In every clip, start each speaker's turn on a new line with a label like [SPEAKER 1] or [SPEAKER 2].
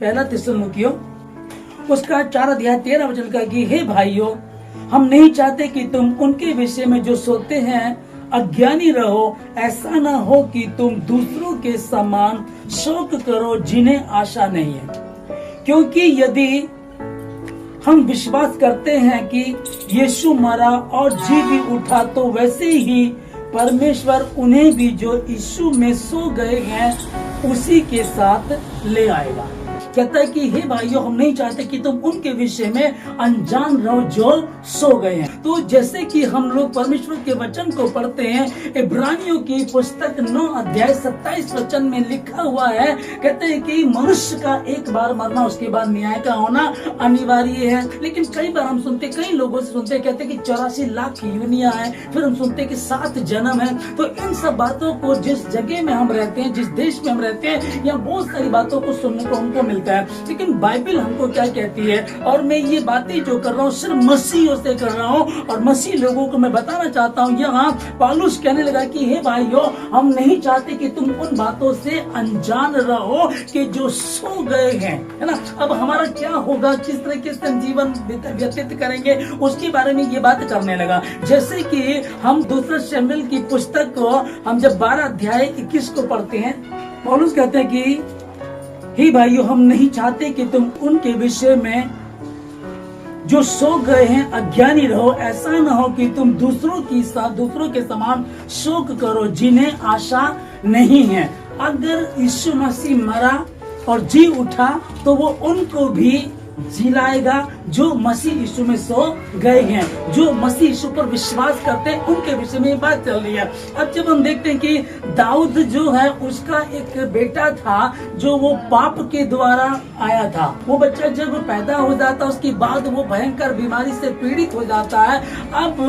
[SPEAKER 1] पहला थिस्सलुनीकियों उसका 4:13 का कि हे भाइयों, हम नहीं चाहते कि तुम उनके विषय में जो सोते हैं अज्ञानी रहो। ऐसा न हो कि तुम दूसरों के समान शोक करो जिन्हें आशा नहीं है, क्योंकि यदि हम विश्वास करते हैं कि यीशु मरा और जी भी उठा, तो वैसे ही परमेश्वर उन्हें भी जो यीशु में सो गए हैं उसी के साथ ले आएगा। कहता है कि हे भाइयों, हम नहीं चाहते कि तुम उनके विषय में अनजान रहो जो सो गए हैं। तो जैसे कि हम लोग परमेश्वर के वचन को पढ़ते हैं, इब्रानियों की पुस्तक 9:27 में लिखा हुआ है, कहते हैं कि मनुष्य का एक बार मरना, उसके बाद न्याय का होना अनिवार्य है। लेकिन कई बार हम सुनते, कई लोगों से सुनते, कहते हैं कि 84 लाख योनियां हैं, फिर हम सुनते हैं कि 7 जन्म है। तो इन सब बातों को जिस जगह में हम रहते हैं, जिस देश में हम रहते हैं, यहाँ बहुत सारी बातों को सुनने को हमको मिलता है। लेकिन बाइबल हमको क्या कहती है, और मैं ये बातें जो कर रहा हूँ सिर्फ मसीहियों से कर रहा हूँ, और मसीह लोगों को मैं बताना चाहता हूँ। यहाँ पौलुस कहने लगा कि हे भाइयों, हम नहीं चाहते कि तुम उन बातों से अनजान रहो कि जो सो गए हैं, है ना। अब हमारा क्या होगा, किस तरीके से हम जीवन व्यतीत करेंगे, उसके बारे में ये बात करने लगा। जैसे कि हम दूसरा शमूएल की पुस्तक को हम जब 12:21 को पढ़ते हैं, पौलुस कहते हैं कि हे भाइयों, हम नहीं चाहते कि तुम उनके विषय में जो सो गए हैं अज्ञानी रहो। ऐसा न हो कि तुम दूसरों के समान शोक करो जिन्हें आशा नहीं है। अगर यीशु मसीह मरा और जी उठा, तो वो उनको भी जिलाएगा जो मसीह यीशु में सो गए हैं, जो मसीह यीशु पर विश्वास करते हैं। उनके विषय में बात चल रही है। अब जब हम देखते हैं कि दाऊद जो है, उसका एक बेटा था जो वो पाप के द्वारा आया था। वो बच्चा जब पैदा हो जाता, उसके बाद वो भयंकर बीमारी से पीड़ित हो जाता है। अब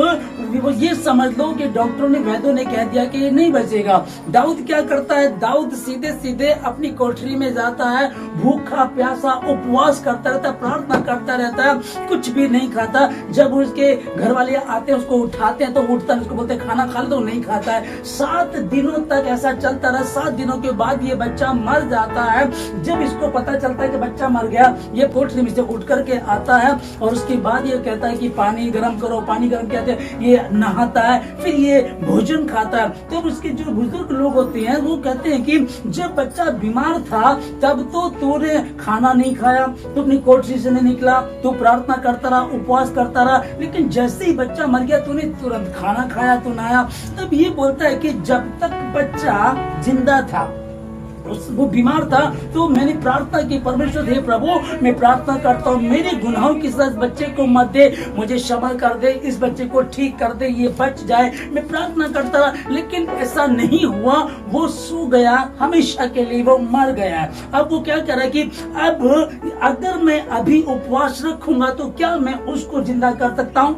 [SPEAKER 1] वो ये समझ लो कि डॉक्टरों ने, वैद्यों ने कह दिया कि ये नहीं बचेगा। दाऊद क्या करता है, दाऊद सीधे सीधे अपनी कोठरी में जाता है, भूखा प्यासा उपवास करता रहता है, प्रार्थना करता रहता है, कुछ भी नहीं खाता। जब उसके घर वाले आते हैं, उसको उठाते हैं तो उठता है, उसको बोलते हैं खाना खा लो, तो नहीं खाता है। 7 दिनों तक ऐसा चलता रहा। 7 दिनों के बाद ये बच्चा मर जाता है। जब इसको पता चलता है कि बच्चा मर गया, ये कोठरी में से उठ करके आता है, और उसके बाद ये कहता है कि पानी गर्म करो। पानी गर्म कहते हैं, ये नहाता है, फिर ये भोजन खाता है। तो उसके जो बुजुर्ग लोग होते हैं वो कहते हैं कि जब बच्चा बीमार था तब तो तूने खाना नहीं खाया, तू अपनी कोठरी से नहीं निकला, तू प्रार्थना करता रहा, उपवास करता रहा, लेकिन जैसे ही बच्चा मर गया तूने तुरंत खाना खाया, तू नहाया। तब ये बोलता है कि जब तक बच्चा जिंदा था, वो बीमार था, तो मैंने प्रार्थना की, परमेश्वर हे प्रभु, मैं प्रार्थना करता हूँ मेरे गुनाहों की सजा बच्चे को मत दे, मुझे क्षमा कर दे, इस बच्चे को ठीक कर दे, ये बच जाए। मैं प्रार्थना करता रहा, लेकिन ऐसा नहीं हुआ। वो सो गया, हमेशा के लिए वो मर गया। अब वो क्या कह रहा है कि अब अगर मैं अभी उपवास रखूंगा तो क्या मैं उसको जिंदा कर सकता हूँ?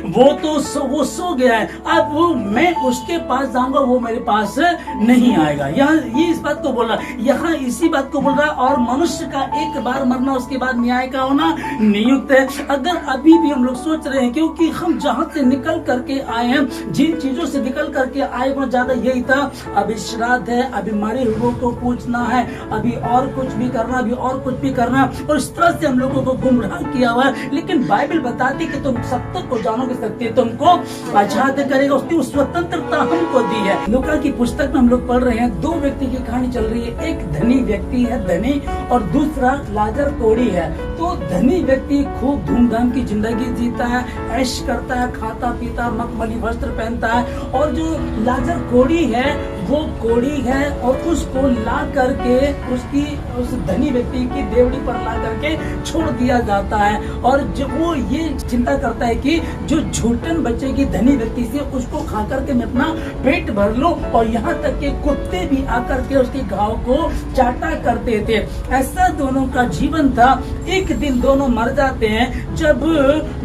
[SPEAKER 1] वो सो गया है। अब वो मैं उसके पास जाऊंगा, वो मेरे पास नहीं आएगा। यहाँ ये इस बात को बोल रहा है, यहाँ इसी बात को बोल रहा है। और मनुष्य का एक बार मरना, उसके बाद न्याय का होना नियुक्त है। अगर अभी भी हम लोग सोच रहे हैं, क्योंकि हम जहाँ से निकल करके आए हैं, जिन चीजों से निकल करके आए, वो ज्यादा यही था, अभी श्राद्ध है, अभी मरे हुए को पूछना है, अभी और कुछ भी करना, अभी और कुछ भी करना, और इस तरह से हम लोगों को गुमराह किया हुआ है। लेकिन बाइबल बताती कि तुम सत्य को जानोगे, सत्य तुमको आजाद करेगा। उसकी स्वतंत्रता हमको दी है। लूका की पुस्तक में हम लोग पढ़ रहे हैं, 2 व्यक्ति की कहानी चल रही है। एक धनी व्यक्ति है, धनी, और दूसरा लाजर कोढ़ी है। तो धनी व्यक्ति खूब धूमधाम की जिंदगी जीता है, ऐश करता है, खाता पीता, मखमली वस्त्र पहनता है। और जो लाजर कोढ़ी है, वो कोढ़ी है, और उसको ला करके उस धनी व्यक्ति की देवड़ी पर ला करके छोड़ दिया जाता है। और जब वो ये चिंता करता है कि जो झूठन बचेगी धनी व्यक्ति से, उसको खा करके मैं अपना पेट भर लूं, और यहाँ तक के कुत्ते भी आकर के उसके घाव को चाटा करते थे। ऐसा दोनों का जीवन था। एक दिन दोनों मर जाते हैं। जब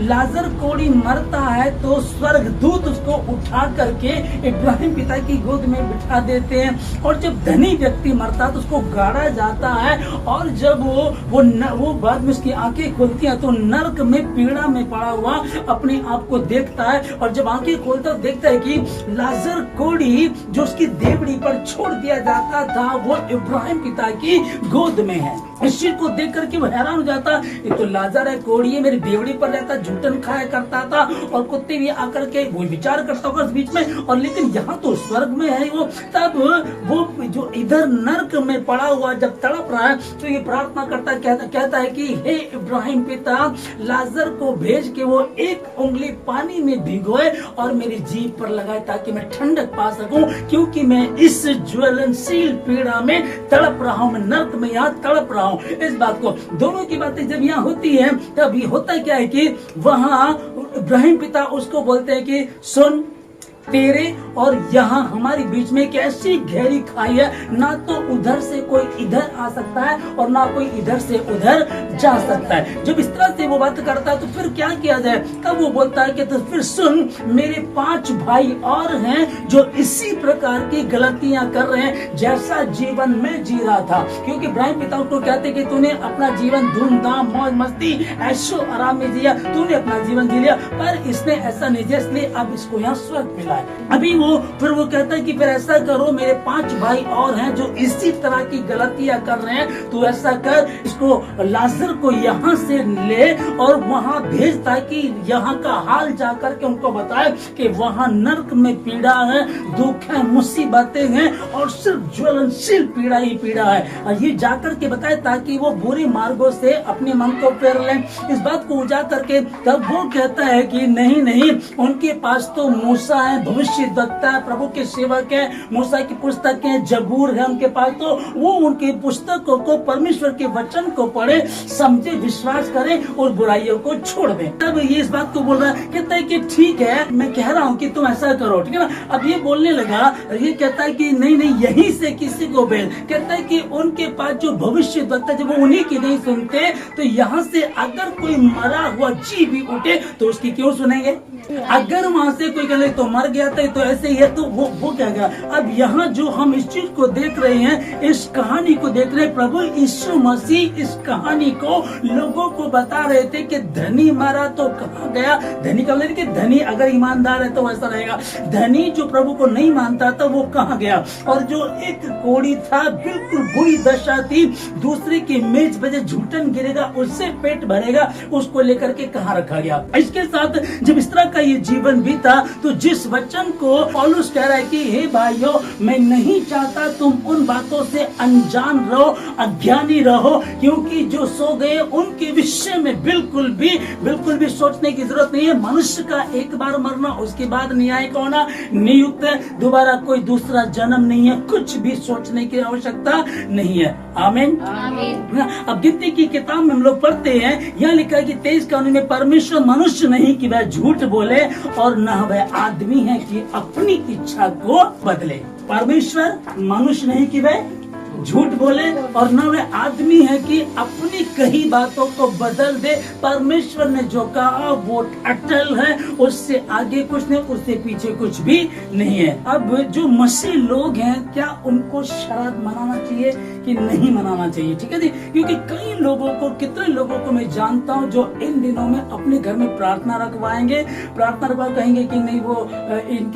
[SPEAKER 1] लाजर कोढ़ी मरता है तो स्वर्गदूत उसको उठा करके इब्राहिम पिता की गोद में बिठा देते हैं। और जब धनी व्यक्ति मरता है तो उसको गाड़ा जाता है, और जब वो बाद में उसकी आंखें खुलती हैं तो नर्क में पीड़ा में पड़ा हुआ अपने आप को देखता है। और जब आंखें खोलता है देखता है कि लाजर कोढ़ी जो उसकी देवड़ी पर छोड़ दिया जाता था वो इब्राहिम पिता की गोद में है। इस चीज को देख करके वो हैरान हो जाता, ये तो लाजर है, कोढ़ी है, मेरी देवड़ी पर रहता, झूठन खाया करता था और कुत्ते भी आकर के वो विचार करता होगा इस बीच में, और लेकिन यहाँ तो स्वर्ग में है वो। तब वो जो इधर नर्क में पड़ा हुआ जब तड़प रहा है तो ये प्रार्थना करता कहता है कि हे इब्राहिम पिता, लाजर को भेज के वो एक उंगली पानी में भिगोए और मेरी जीभ पर लगाए ताकि मैं ठंडक पा सकूं, क्योंकि मैं इस ज्वलनशील पीड़ा में तड़प रहा हूं, मैं नर्क में यहाँ तड़प रहा हूं। इस बात को दोनों की बातें जब यहाँ होती है तब ये होता क्या है कि वहां इब्राहिम पिता उसको बोलते हैं कि सुन, तेरे और यहाँ हमारे बीच में एक ऐसी गहरी खाई है, ना तो उधर से कोई इधर आ सकता है और ना कोई इधर से उधर जा सकता है। जब इस तरह से वो बात करता है तो फिर क्या किया जाए, तब वो बोलता है कि तो फिर सुन, मेरे 5 भाई और हैं जो इसी प्रकार की गलतियां कर रहे हैं जैसा जीवन में जी रहा था। क्योंकि इब्राहिम पिता उसको कहते कि तूने अपना जीवन धूमधाम मौज मस्ती ऐशो आराम में जिया, तूने अपना जीवन जी लिया, पर इसने ऐसा नहीं जिया, इसलिए अब इसको यहाँ स्वर्ग मिला। अभी वो कहता है कि फिर ऐसा करो, मेरे 5 भाई और हैं जो इसी तरह की गलतियां कर रहे हैं, तू ऐसा कर, इसको लाजर को यहाँ से ले और वहाँ भेज ताकि यहाँ का हाल जाकर के उनको बताए कि वहाँ नर्क में पीड़ा है, दुख है, मुसीबतें हैं और सिर्फ ज्वलनशील पीड़ा ही पीड़ा है। और ये जाकर के बताए ताकि वो बुरे मार्गों से अपने मन को फेर लें। इस बात को उजागर करके तब वो कहता है कि नहीं, उनके पास तो मूसा है, भविष्य वक्ता है, प्रभु के सेवक है, मूसा की पुस्तक है, जबूर है उनके पास, तो वो उनके पुस्तकों को, परमेश्वर के वचन को पढ़े, समझे, विश्वास करे और बुराइयों को छोड़ दे। तब ये इस बात को बोल रहा है, कहता है कि ठीक है, मैं कह रहा हूँ कि तुम ऐसा करो, ठीक है ना। अब ये बोलने लगा, ये कहता है कि नहीं, यहीं से किसी को भेज। कहता है कि उनके पास जो भविष्य वक्ता, जब वो उन्हीं की नहीं सुनते तो यहाँ से अगर कोई मरा हुआ जीव भी उठे तो उसकी क्यों सुनेंगे। अगर वहाँ से कोई कहले तो मर गया था तो ऐसे ही है, तो वो क्या गया। अब यहाँ जो हम इस चीज को देख रहे हैं, इस कहानी को देख रहे हैं, प्रभु यीशु मसीह इस कहानी को लोगों को बता रहे थे कि धनी मरा तो कहाँ गया। धनी का मतलब कि धनी अगर ईमानदार है तो वैसा रहेगा, धनी जो प्रभु को नहीं मानता था वो कहाँ गया। और जो एक कोढ़ी था, बिल्कुल बुरी दशा थी, दूसरे की मेज पे झूठन गिरेगा उससे पेट भरेगा, उसको लेकर के कहाँ रखा गया। इसके साथ जब इस तरह का ये जीवन भी था तो जिस वचन को पौलुस कह रहा है कि हे भाइयों, मैं नहीं चाहता तुम उन बातों से अनजान रहो, अज्ञानी रहो, क्योंकि जो सो गए उनके विषय में बिल्कुल भी सोचने की जरूरत नहीं है। मनुष्य का एक बार मरना, उसके बाद न्याय का होना नियुक्त है, दोबारा कोई दूसरा जन्म नहीं है, कुछ भी सोचने की आवश्यकता नहीं है। आमीन। अब गिनती की किताब में हम लोग पढ़ते हैं, यहाँ लिखा है कि 23 कानून में परमेश्वर मनुष्य नहीं कि वह झूठ बोले और न वह आदमी है कि अपनी इच्छा को बदले। परमेश्वर मनुष्य नहीं कि वह झूठ बोले और न वह आदमी है कि अपनी कही बातों को बदल दे। परमेश्वर ने जो कहा वो अटल है, उससे आगे कुछ नहीं, उससे पीछे कुछ भी नहीं है। अब जो मसीह लोग हैं, क्या उनको शराब मनाना चाहिए कि नहीं मनाना चाहिए? ठीक है जी, क्योंकि कई लोगों को, कितने लोगों को मैं जानता हूँ जो इन दिनों में अपने घर में प्रार्थना रखवाएंगे, प्रार्थना रखवा कहेंगे कि नहीं वो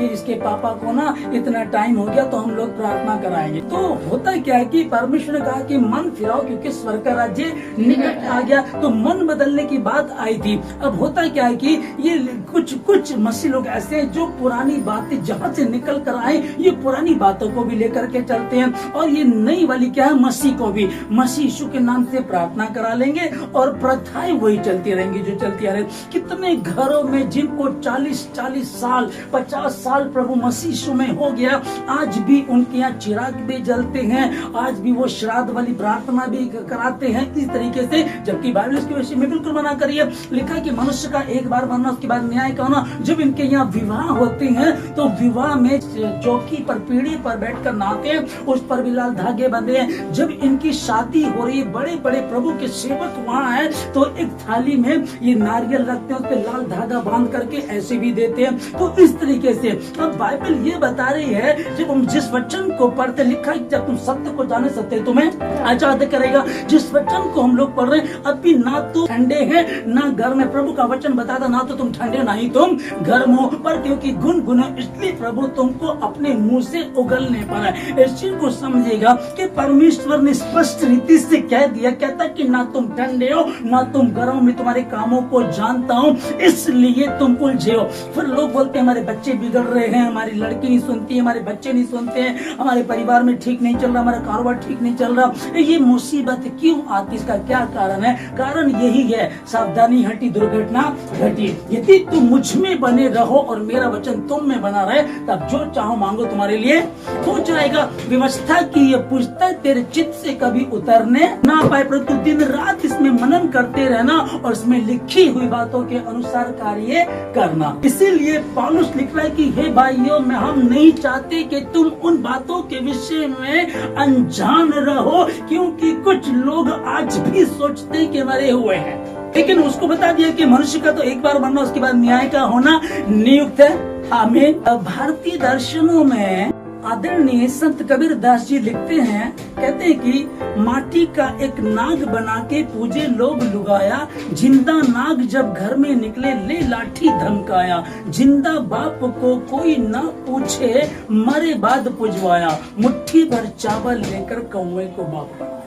[SPEAKER 1] इसके पापा को ना इतना टाइम हो गया तो हम लोग प्रार्थना कराएंगे। तो होता क्या है कि परमेश्वर ने कहा कि मन फिराओ क्योंकि स्वर्ग का राज्य निकट आ गया, तो मन बदलने की बात आई थी। अब होता क्या है कि ये कुछ मसीह लोग ऐसे हैं जो पुरानी बातें जहाँ से निकल कर आए, ये पुरानी बातों को भी लेकर के चलते हैं, और ये नई वाली क्या है, मसीह को भी, मसीह यीशु के नाम से प्रार्थना करा लेंगे और प्रथाएं वही चलती रहेंगी जो चलती आ रही। कितने घरों में जिनको 40 साल 50 साल प्रभु मसीह यीशु में हो गया, आज भी उनके यहाँ चिराग भी जलते हैं, आज भी वो श्राद्ध वाली प्रार्थना भी कराते हैं इस तरीके से, जबकि बाइबल इसके विषय में बिल्कुल मना करिए। लिखा कि मनुष्य का एक बार मरना, उसके बाद न्याय का होना। जब इनके यहाँ विवाह होते हैं तो विवाह में चौकी पर, पीढ़ी पर बैठकर नहाते हैं, उस पर भी लाल धागे बंधे हैं। जब इनकी शादी हो रही है, बड़े बड़े प्रभु के सेवक वहाँ है, तो एक थाली में ये नारियल रखते हैं, उस पर लाल धागा बांध करके ऐसे भी देते हैं। तो इस तरीके से अब बाइबल ये बता रही है, जब हम जिस वचन को पढ़ते, लिखा है जब तुम सत्य को जाने, सत्य तुम्हें आजाद करेगा। जिस वचन को हम लोग पढ़ रहे हैं, अभी ना तो ठंडे हैं ना गर्म है। प्रभु का वचन बताता ना तो तुम ठंडे ना ही तुम गर्म हो, पर क्योंकि गुनगुना, इसलिए प्रभु तुमको अपने मुंह से उगलने पर है। इस चीज को समझेगा कि परमेश्वर ने स्पष्ट रीति से कह दिया, कहता कि ना तुम ठंडे हो ना तुम गर्म, मैं तुम्हारे कामों को जानता हूँ, इसलिए तुम उलझे हो। फिर लोग बोलते हैं हमारे बच्चे बिगड़ रहे हैं, हमारी लड़की नहीं सुनती है, हमारे बच्चे नहीं सुनते हैं, हमारे परिवार में ठीक नहीं चल रहा, हमारा कारोबार ठीक नहीं चल रहा। ये मुसीबत क्यों आती, इसका क्या कारण है? कारण यही है, सावधानी हटी दुर्घटना घटी। यदि तुम मुझ में बने रहो और मेरा वचन तुम में बना रहे, तब जो चाहो मांगो तुम्हारे लिए हो जाएगा। व्यवस्था की ये पुस्तक तेरे चित्त से कभी उतरने ना पाए, परंतु दिन रात इसमें मनन करते रहना और इसमें लिखी हुई बातों के अनुसार कार्य करना। इसीलिए पौलुस लिख रहा है कि हे भाइयों, मैं हम नहीं चाहते कि तुम उन बातों के विषय में अनजान रहो, क्योंकि कुछ लोग आज भी सोचते हैं कि मरे हुए हैं। लेकिन उसको बता दिया कि मनुष्य का तो एक बार मरना, उसके बाद न्याय का होना नियुक्त है। हमें भारतीय दर्शनों में आदरणीय संत कबीर दास जी लिखते हैं, कहते हैं कि माटी का एक नाग बना के पूजे लोग लुगाया, जिंदा नाग जब घर में निकले ले लाठी धमकाया, जिंदा बाप को कोई ना पूछे मरे बाद पुजवाया, मुट्ठी भर चावल लेकर कौवे को बाप बनाया।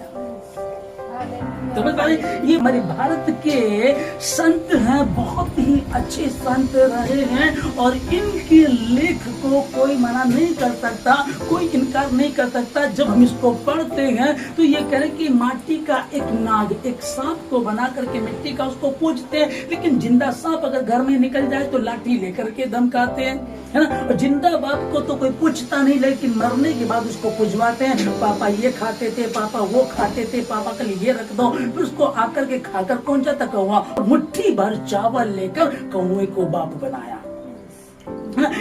[SPEAKER 1] तो ये हमारे भारत के संत हैं, बहुत ही अच्छे संत रहे हैं और इनके लेख को कोई मना नहीं कर सकता, कोई इनकार नहीं कर सकता। जब हम इसको पढ़ते हैं तो ये कह रहे कि माटी का एक नाग, एक सांप को बना करके मिट्टी का उसको पूजते हैं, लेकिन जिंदा सांप अगर घर में निकल जाए तो लाठी लेकर के धमकाते हैं, है ना। और जिंदा बाप को तो कोई पूछता नहीं, लेकिन मरने के बाद उसको पुजवाते हैं, पापा ये खाते थे, पापा वो खाते थे, पापा के लिए ये रख दो, फिर उसको आकर के खाकर कौन जाता कौवा, मुट्ठी भर चावल लेकर कौवे को बाप बनाया।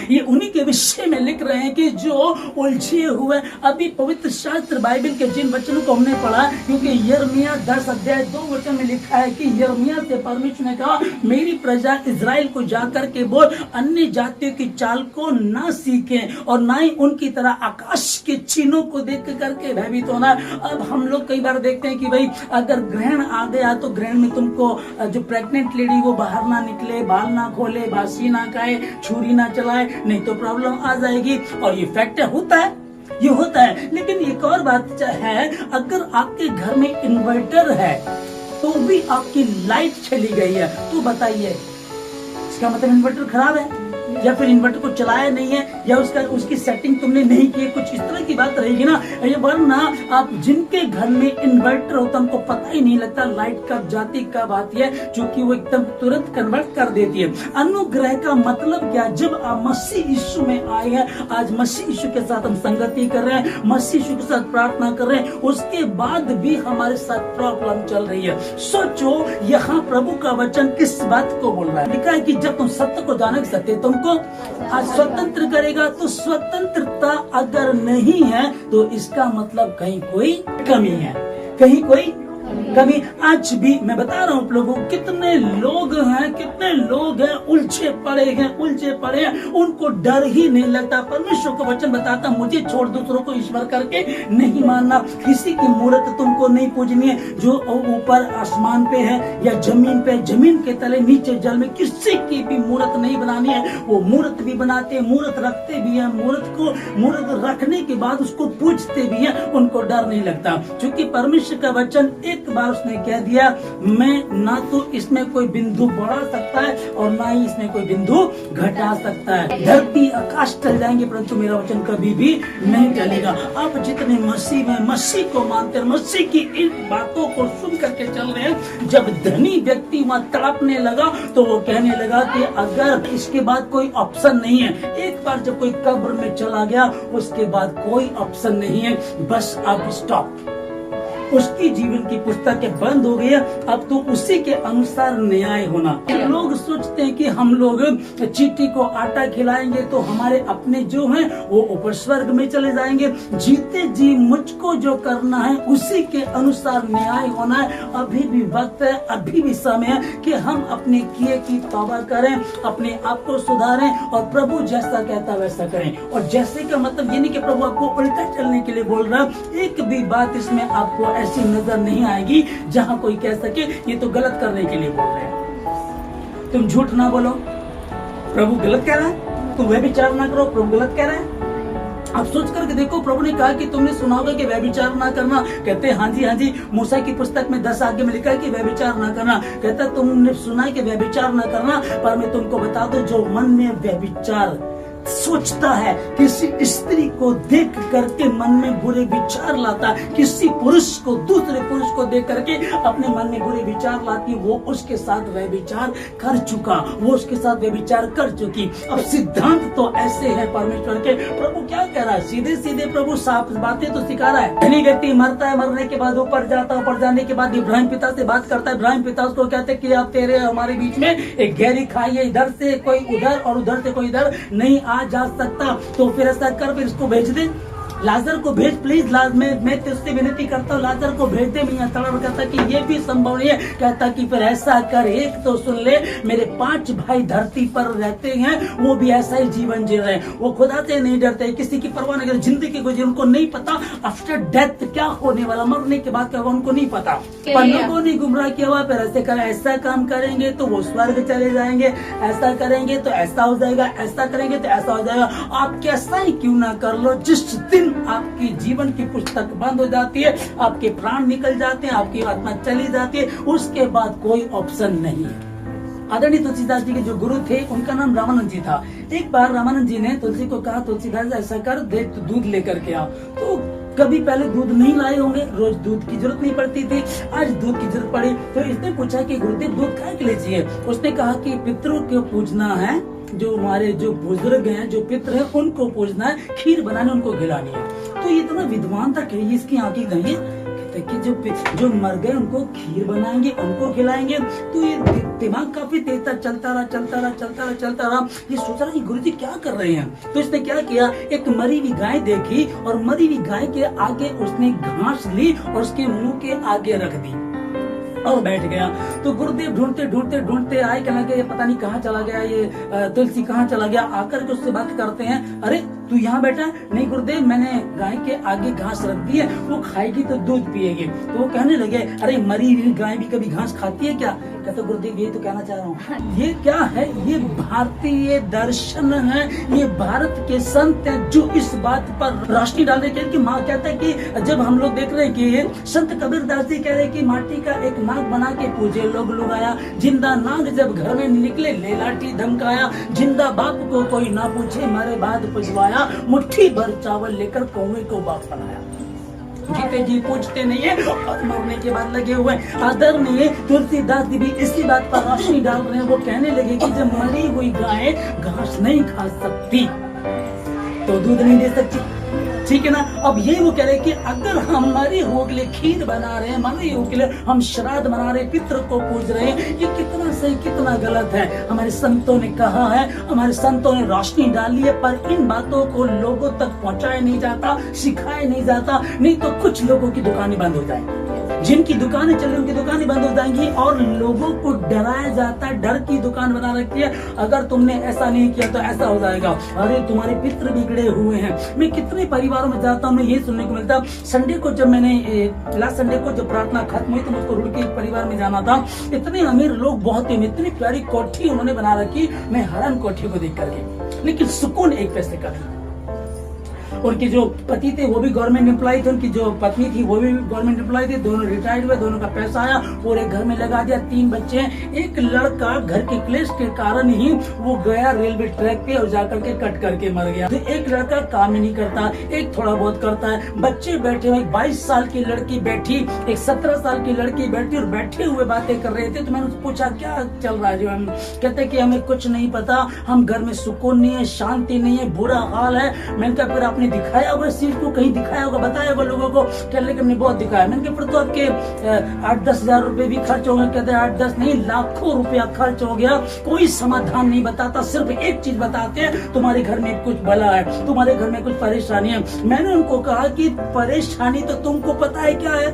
[SPEAKER 1] ये उन्हीं के विषय में लिख रहे हैं कि जो उलझे हुए। अभी पवित्र शास्त्र बाइबल के जिन वचनों को हमने पढ़ा, क्योंकि यिर्मयाह 10 अध्याय 2 वचन में लिखा है कि यिर्मयाह से परमेश्वर ने कहा, मेरी प्रजा इजराइल को जाकर के बोल, अन्य जातियों की चाल को ना सीखें और ना ही उनकी तरह आकाश के चिन्हों को देख करके भयभीत होना। अब हम लोग कई बार देखते हैं कि भाई अगर ग्रहण आ गया तो ग्रहण में तुमको जो प्रेग्नेंट लेडी वो बाहर ना निकले, बाल ना खोले, बासी ना खाए, छुरी ना चलाए, नहीं तो प्रॉब्लम आ जाएगी। और ये फैक्ट होता है, ये होता है। लेकिन एक और बात है, अगर आपके घर में इन्वर्टर है तो भी आपकी लाइट चली गई है, तो बताइए इसका मतलब इन्वर्टर खराब है या फिर इन्वर्टर को चलाया नहीं है या उसकी सेटिंग तुमने नहीं की, कुछ इस तरह की बात रहेगी ना। ये वरना आप जिनके घर में इन्वर्टर होता हमको पता ही नहीं लगता लाइट कब जाती कब आती है, क्योंकि वो एकदम तुरंत कन्वर्ट कर देती है। अनुग्रह का मतलब क्या? जब आप मसीह यीशु में आए हैं, आज मसीह यीशु के साथ हम संगति कर रहे हैं, मसीह यीशु के साथ प्रार्थना कर रहे हैं, उसके बाद भी हमारे साथ प्रॉब्लम चल रही है। सोचो यहाँ प्रभु का वचन किस बात को बोल रहा है। लिखा है कि जब तुम सत्य को जाने, सत्य तुमको आज स्वतंत्र करेगा। तो स्वतंत्रता अगर नहीं है तो इसका मतलब कहीं कोई कमी है, कहीं कोई कभी। आज भी मैं बता रहा हूँ लोगों, कितने लोग हैं उलझे पड़े हैं, उनको डर ही नहीं लगता। परमेश्वर का वचन बताता, मुझे छोड़ दूसरों को ईश्वर करके नहीं मानना, किसी की मूर्त तुमको नहीं पूजनी है, जो ऊपर आसमान पे है या जमीन पे, जमीन के तले नीचे जल में, किसी की भी मूर्त नहीं बनानी है। वो मूर्त भी बनाते, मूर्त रखते भी है, मूर्त रखने के बाद उसको पूजते भी है, उनको डर नहीं लगता, क्योंकि परमेश्वर का वचन एक बार उसने कह दिया, मैं ना तो इसमें कोई बिंदु बढ़ा सकता है और ना ही इसमें कोई बिंदु घटा सकता है। धरती आकाश टल जाएंगे परंतु मेरा वचन कभी भी नहीं टलेगा। आप जितने मसीह में मसीह को मानते हैं, मसीह की इन बातों को सुन करके चल रहे हैं, जब धनी व्यक्ति वहां तड़पने लगा तो वो कहने लगा कि अगर इसके बाद कोई ऑप्शन नहीं है, एक बार जब कोई कब्र में चला गया उसके बाद कोई ऑप्शन नहीं है, बस अब स्टॉप। उसकी जीवन की पुस्तकें बंद हो गई है, अब तो उसी के अनुसार न्याय होना। लोग सोचते हैं कि हम लोग चींटी को आटा खिलाएंगे तो हमारे अपने जो हैं वो ऊपर स्वर्ग में चले जाएंगे। जीते जी मुझको जो करना है उसी के अनुसार न्याय होना है। अभी भी वक्त है, अभी भी समय है कि हम अपने किए की तौबा करें, अपने आप को सुधारें और प्रभु जैसा कहता वैसा करें। और जैसे का मतलब ये नहीं कि प्रभु आपको उल्टा चलने के लिए बोल रहा है। एक भी बात इसमें आपको ऐसी नजर नहीं आएगी जहां कोई कह सके ये तो गलत करने के लिए बोल रहे हैं। तुम झूठ ना बोलो, प्रभु गलत कह रहा है। तुम व्यभिचार ना करो, प्रभु गलत कह रहा है। आप सोच करके देखो, प्रभु ने कहा कि तुमने सुना होगा कि व्यभिचार ना करना। कहते हैं हाँ जी, मूसा की पुस्तक में 10 आज्ञा में लिखा है कि व्यभिचार ना करना। कहता तुमने सुना है कि व्यभिचार ना करना, पर मैं तुमको बता दूं जो मन में व्यभिचार सोचता है, किसी स्त्री को देख करके मन में बुरे विचार लाता है, किसी पुरुष को दूसरे पुरुष को देख करके अपने मन में बुरे विचार लाती, वो उसके साथ व्यभिचार कर चुका, वो उसके साथ व्यभिचार कर चुकी। अब सिद्धांत तो ऐसे है परमेश्वर के। प्रभु क्या कह रहा है? सीधे सीधे प्रभु साफ बातें तो सिखा रहा है। धनी व्यक्ति मरता है, मरने के बाद ऊपर जाता है, ऊपर जाने के बाद इब्राहिम पिता से बात करता है। इब्राहिम पिता उसको कहते हैं कि आप तेरे हमारे बीच में एक गहरी खाई है, इधर से कोई उधर और उधर से कोई इधर नहीं आ जा सकता, तो फिर ऐसा कर, फिर इसको भेज दे, लाजर को भेज प्लीज। मैं तुझसे विनती करता हूँ लाजर को भेज दे। मियां तड़प कहता कि ये भी संभव नहीं है। कहता कि फिर ऐसा कर, एक तो सुन ले, मेरे 5 भाई धरती पर रहते हैं, वो भी ऐसा ही जीवन जी रहे हैं, वो खुदा से नहीं डरते, किसी की परवाह नहीं करते, जिंदगी को उनको नहीं पता आफ्टर डेथ क्या होने वाला, मरने के बाद क्या होगा उनको नहीं पता। पर लोगों ने गुमराह किया हुआ, फिर ऐसे कर, ऐसा काम करेंगे तो वो स्वर्ग चले जाएंगे, ऐसा करेंगे तो ऐसा हो जाएगा, ऐसा करेंगे तो ऐसा हो जाएगा। आप कैसा ही क्यों ना कर लो, जिस दिन आपकी जीवन की पुस्तक बंद हो जाती है, आपके प्राण निकल जाते हैं, आपकी आत्मा चली जाती है, उसके बाद कोई ऑप्शन नहीं है। आदरणीय तुलसीदास जी के जो गुरु थे उनका नाम रामानंद जी था। एक बार रामानंद जी ने तुलसी को कहा, तुलसीदास ऐसा कर, दूध लेकर के आओ। तो कभी पहले दूध नहीं लाए होंगे, रोज दूध की जरूरत नहीं पड़ती थी, आज दूध की जरूरत पड़ी। तो इसने पूछा कि गुरुदेव दूध काहे के लिए चाहिए? उसने कहा कि पितरों को पूजना है, जो हमारे जो बुजुर्ग हैं, जो पितर हैं, उनको पूजना है, खीर बनाने उनको खिलानी है। तो ये इतना विद्वान था कि इसकी आंखें गई कि जो मर गए उनको खीर बनाएंगे, उनको खिलाएंगे। तो ये दिमाग काफी तेज था, चलता रहा। ये सोच रहा गुरु जी क्या कर रहे हैं। तो इसने क्या किया, एक मरी हुई गाय देखी और मरी हुई गाय के आगे उसने घास ली और उसके मुंह के आगे रख दी और बैठ गया। तो गुरुदेव ढूंढते आए, कहने लगे ये पता नहीं कहाँ चला गया, ये तुलसी कहाँ चला गया। आकर के उससे बात करते हैं, अरे तू यहाँ बैठा? नहीं गुरुदेव, मैंने गाय के आगे घास रख दी है, वो खाएगी तो दूध पिएगी। तो वो कहने लगे, अरे मरी हुई गाय भी कभी घास खाती है क्या? कहते गुरुदेव ये तो कहना चाह रहा हूँ। ये क्या है? ये भारतीय दर्शन है, ये भारत के संत हैं जो इस बात पर रोशनी डाल रहे हैं। माँ कहता है कि जब हम लोग देख रहे हैं कि संत कबीरदास जी कह रहे हैं कि माटी का एक नाग बना के पूजे लोग आया, जिंदा नाग जब घर में निकले ले लाठी धमकाया, जिंदा बाप को कोई ना पूछे मरे बाद पुजवाया, मुट्ठी भर चावल लेकर कौवे को बाप बनाया। जीते जी पूछते नहीं है और मरने के बाद लगे हुए। आदरणीय तुलसीदास जी भी इसी बात पर रोशनी डाल रहे हैं। वो कहने लगे कि जब मरी हुई गाय घास नहीं खा सकती तो दूध नहीं दे सकती, ठीक है ना। अब ये वो कह रहे कि अगर हम मरे हुए के लिए खीर बना रहे हैं, मरे हुए के लिए हम श्राद्ध बना रहे हैं, पितृ को पूज रहे हैं, ये कितना सही कितना गलत है। हमारे संतों ने कहा है, हमारे संतों ने रोशनी डाली है, पर इन बातों को लोगों तक पहुंचाया नहीं जाता, सिखाया नहीं जाता। नहीं तो कुछ लोगों की दुकानें बंद हो जाएंगी, जिनकी दुकानें चल रही उनकी दुकानें बंद हो जाएंगी और लोगों को डराया जाता है, डर की दुकान बना रखी है। अगर तुमने ऐसा नहीं किया तो ऐसा हो जाएगा, अरे तुम्हारे पितृ बिगड़े हुए हैं। मैं कितने परिवारों में जाता हूँ, मैं ये सुनने को मिलता। संडे को जब मैंने लास्ट संडे को जब प्रार्थना खत्म हुई तो मुझको रुड़की एक परिवार में जाना था। इतने अमीर लोग, बहुत ही इतनी प्यारी कोठी उन्होंने बना रखी, मैं हैरान कोठी को देख करके, लेकिन सुकून एक पैसे का नहीं। उनके जो पति थे वो भी गवर्नमेंट एम्प्लॉय थे, उनकी जो पत्नी थी वो भी गवर्नमेंट एम्प्लॉय थी, दोनों रिटायर्ड हुए, दोनों का पैसा आया, पूरे घर में लगा दिया, 3 बच्चे हैं। एक लड़का घर के क्लेश के कारण ही वो गया रेलवे ट्रैक पे और जाकर के कट करके मर गया। तो एक लड़का काम ही नहीं करता, एक थोड़ा बहुत करता है, बच्चे बैठे हुए, 22 साल की लड़की बैठी, एक 17 साल की लड़की बैठी और बैठे हुए बातें कर रहे थे। तो मैंने पूछा क्या चल रहा है जीवन? कहते कि हमें कुछ नहीं पता, हम घर में सुकून नहीं है, शांति नहीं है, बुरा हाल है। मैंने कहा फिर आपने दिखाया होगा इस चीज को, कहीं दिखाया होगा, बताया होगा लोगों को? कहने लगे हमने बहुत दिखाया। मैंने कहा फिर तो आपके 8-10 हजार रुपए भी खर्च होंगे। कहते 8-10 नहीं, लाखों रुपया खर्च हो गया, कोई समाधान नहीं बताता, सिर्फ एक चीज बताते हैं, तुम्हारे घर में कुछ भला है, तुम्हारे घर में कुछ परेशानी है। मैंने उनको कहा कि परेशानी तो तुमको पता है क्या है,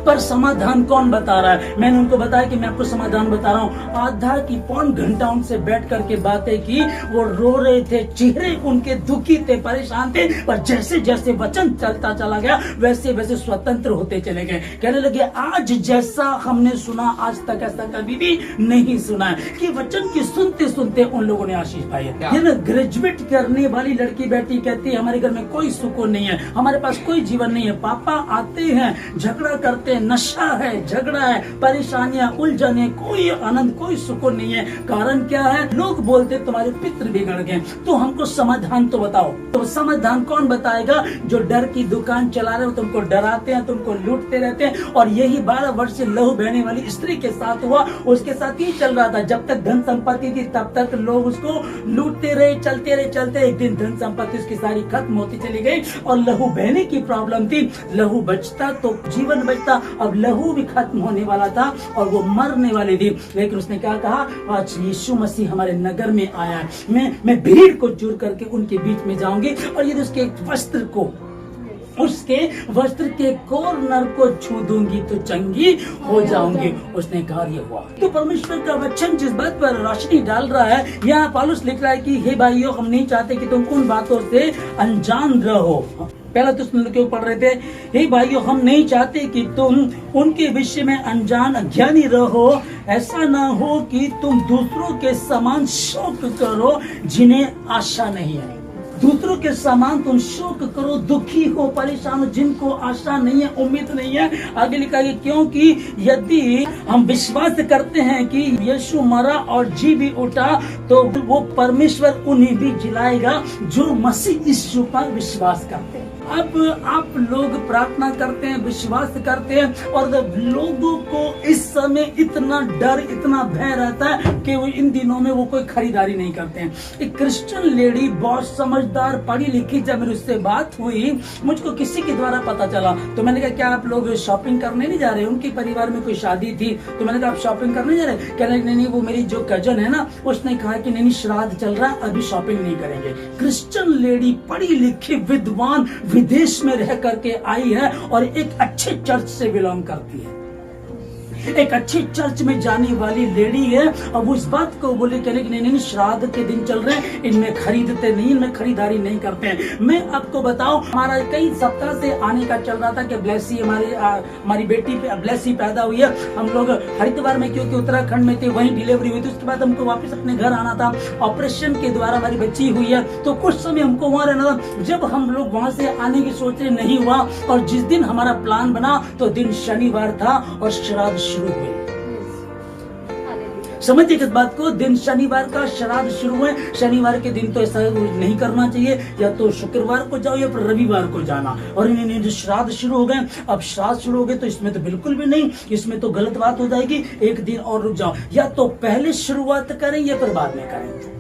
[SPEAKER 1] पर समाधान कौन बता रहा है? मैंने उनको बताया कि मैं आपको समाधान बता रहा हूँ। आधा की पौन घंटा उनसे बैठ करके बातें की, वो रो रहे थे, चेहरे उनके दुखी थे, परेशान थे, पर जैसे जैसे वचन चलता चला गया वैसे वैसे स्वतंत्र होते चले गए। कहने लगे आज जैसा हमने सुना आज तक ऐसा कभी भी नहीं सुना है, कि वचन की सुनते सुनते उन लोगों ने आशीष पाई है। ये ना ग्रेजुएट करने वाली लड़की बैठी कहती है हमारे घर में कोई सुकून नहीं है, हमारे पास कोई जीवन नहीं है, पापा आते हैं झगड़ा करते हैं, नशा है, झगड़ा है, परेशानियां, उलझन है, कोई आनंद, कोई सुकून नहीं है। कारण क्या है? लोग बोलते तुम्हारे पितृ बिगड़ गए, तो हमको समाधान तो बताओ। तो समाधान कौन बताएगा? जो डर की दुकान चला रहे हो, तुमको डराते हैं, तुमको लूटते रहते हैं। और यही 12 वर्ष से लहू बहने वाली स्त्री के साथ हुआ, उसके साथ ही चल रहा था। जब तक धन संपत्ति थी तब तक लोग उसको लूटते रहे, चलते रहे, चलते। एक दिन धन संपत्ति उसकी सारी खत्म होती चली गई और लहू बहने की प्रॉब्लम थी। लहू बचता तो जीवन बचता, अब लहू भी खत्म होने वाला था और वो मरने वाली थी। लेकिन उसने क्या कहा? आज यीशु मसीह हमारे नगर में आया है, मैं भीड़ को चूर करके उनके बीच में जाऊंगी और यदि उसके वस्त्र के कॉर्नर को छू दूंगी तो चंगी हो जाऊंगी। उसने कार्य हुआ। तो परमेश्वर का वचन जिस बात पर रोशनी डाल रहा है, यहाँ पौलुस लिख रहा है कि हे भाइयों, हम नहीं चाहते कि तुम उन बातों से अनजान रहो। पहला तो सुन के पढ़ रहे थे, हे भाइयों, हम नहीं चाहते कि तुम उनके विषय में अनजान अज्ञानी रहो। ऐसा ना हो कि तुम दूसरों के समान शोक करो जिन्हें आशा नहीं है। दूसरों के समान तुम शोक करो, दुखी हो, परेशान हो, जिनको आशा नहीं है, उम्मीद नहीं है। आगे लिखा है क्योंकि यदि हम विश्वास करते हैं कि यीशु मरा और जी भी उठा, तो वो परमेश्वर उन्हें भी जिलाएगा जो मसीह यीशु पर विश्वास करते हैं। अब आप लोग प्रार्थना करते हैं, विश्वास करते हैं, और लोगों को इस समय इतना डर, इतना भय रहता है कि वो इन दिनों में वो कोई खरीदारी नहीं करते हैं। एक क्रिश्चियन लेडी बहुत समझदार, पढ़ी लिखी, जब मेरी उससे बात हुई, मुझको किसी के द्वारा पता चला, तो मैंने कहा क्या आप लोग शॉपिंग करने नहीं जा रहे? उनके परिवार में कोई शादी थी, तो मैंने कहा आप शॉपिंग करने जा रहे? कहने लगे नहीं, वो मेरी जो कजन है ना, उसने कहा कि नहीं श्राद्ध चल रहा है, अभी शॉपिंग नहीं करेंगे। क्रिश्चियन लेडी, पढ़ी लिखी, विद्वान, विदेश में रह करके आई है और एक अच्छे चर्च से बिलोंग करती है, एक अच्छी चर्च में जाने वाली लेडी है। अब उस बात को बोले कहने कि नहीं श्राद्ध के दिन चल रहे हैं, इनमें खरीदते नहीं, इनमें खरीदारी नहीं करते हैं। मैं आपको बताऊं, हमारा कई सप्ताह से आने का चल रहा था कि ब्लेसी हमारी बेटी पे ब्लेसी पैदा हुई है। हम लोग हरिद्वार में, क्योंकि उत्तराखंड में थे, वहीं डिलीवरी हुई थी। उसके बाद हमको वापस अपने घर आना था। ऑपरेशन के द्वारा हमारी बच्ची हुई है, तो कुछ समय हमको वहाँ रहना था। जब हम लोग वहाँ से आने की सोचे, नहीं हुआ, और जिस दिन हमारा प्लान बना तो दिन शनिवार था और श्राद्ध शुरू हुए। समझिए किस बात को? दिन शनिवार का श्राद्ध शुरू हुए। शनिवार के दिन तो ऐसा नहीं करना चाहिए, या तो शुक्रवार को जाओ या फिर रविवार को जाना। और इन्हें जो श्राद्ध शुरू हो गए, अब श्राद्ध शुरू हो गए तो इसमें तो बिल्कुल भी नहीं, इसमें तो गलत बात हो जाएगी। एक दिन और रुक जाओ, या तो पहले शुरुआत करें या फिर बाद में करें।